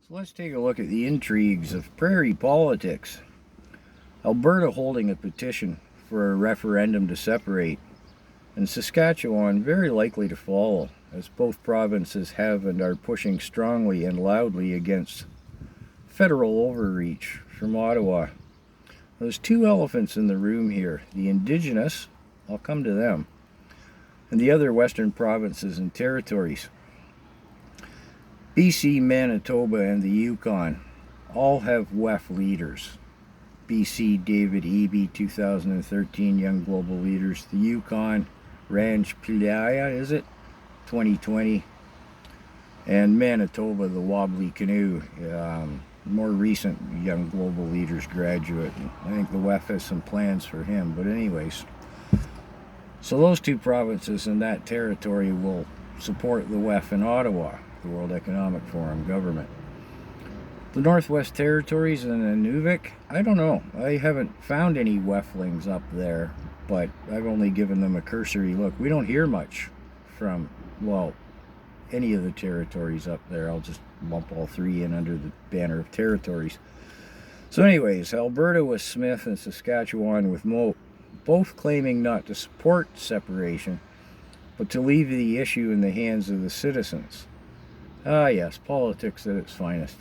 So let's take a look at the intrigues of Prairie Politics. Alberta holding a petition for a referendum to separate, and Saskatchewan very likely to follow, as both provinces have and are pushing strongly and loudly against federal overreach from Ottawa. There's two elephants in the room here: the Indigenous, I'll come to them, and the other Western provinces and territories. BC, Manitoba, and the Yukon all have WEF leaders. BC, David Eby, 2013 Young Global Leaders. The Yukon, Ranj Pillaya, is it? 2020. And Manitoba, the Wobbly Canoe, more recent Young Global Leaders graduate. I think the WEF has some plans for him, but anyways. So those two provinces in that territory will support the WEF in Ottawa, the World Economic Forum government. The Northwest Territories and Nunavik, I don't know. I haven't found any WEFlings up there, but I've only given them a cursory look. We don't hear much from, well, any of the territories up there. I'll just lump all three in under the banner of territories. So anyways, Alberta with Smith and Saskatchewan with Moe, both claiming not to support separation, but to leave the issue in the hands of the citizens. Ah yes, politics at its finest.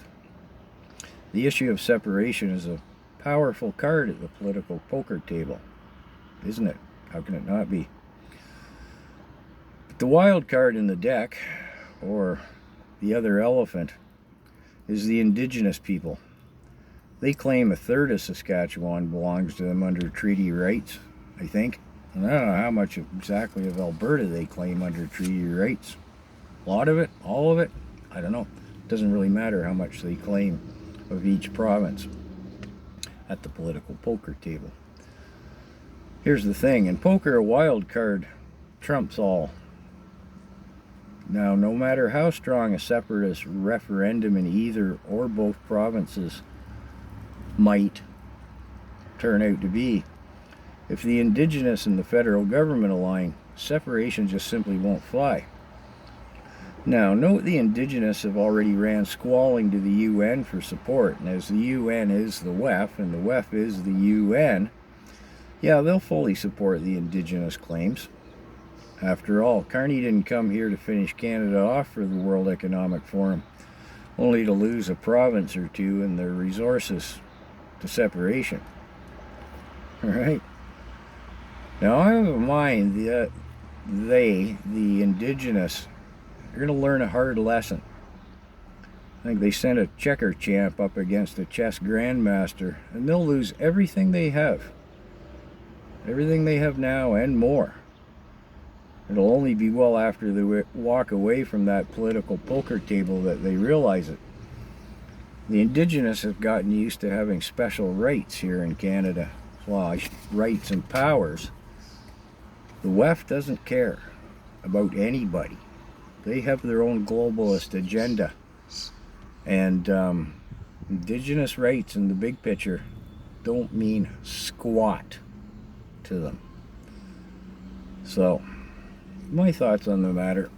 The issue of separation is a powerful card at the political poker table, isn't it? How can it not be? But the wild card in the deck, or the other elephant, is the Indigenous people. They claim a third of Saskatchewan belongs to them under treaty rights, I think. And I don't know how much exactly of Alberta they claim under treaty rights. A lot of it? All of it? I don't know. It doesn't really matter how much they claim of each province at the political poker table. Here's the thing. In poker, a wild card trumps all. Now, no matter how strong a separatist referendum in either or both provinces might turn out to be, if the Indigenous and the federal government align, separation just simply won't fly. Now, note the Indigenous have already ran squalling to the UN for support, and as the UN is the WEF and the WEF is the UN, yeah, they'll fully support the Indigenous claims. After all, Carney didn't come here to finish Canada off for the World Economic Forum, only to lose a province or two and their resources to separation. Alright? Now, I have in mind that they, the Indigenous, are going to learn a hard lesson. I think they sent a checker champ up against a chess grandmaster, and they'll lose everything they have. Everything they have now and more. It'll only be well after they walk away from that political poker table that they realize it. The Indigenous have gotten used to having special rights here in Canada. Well, rights and powers. The WEF doesn't care about anybody. They have their own globalist agenda. And Indigenous rights in the big picture don't mean squat to them. So, my thoughts on the matter.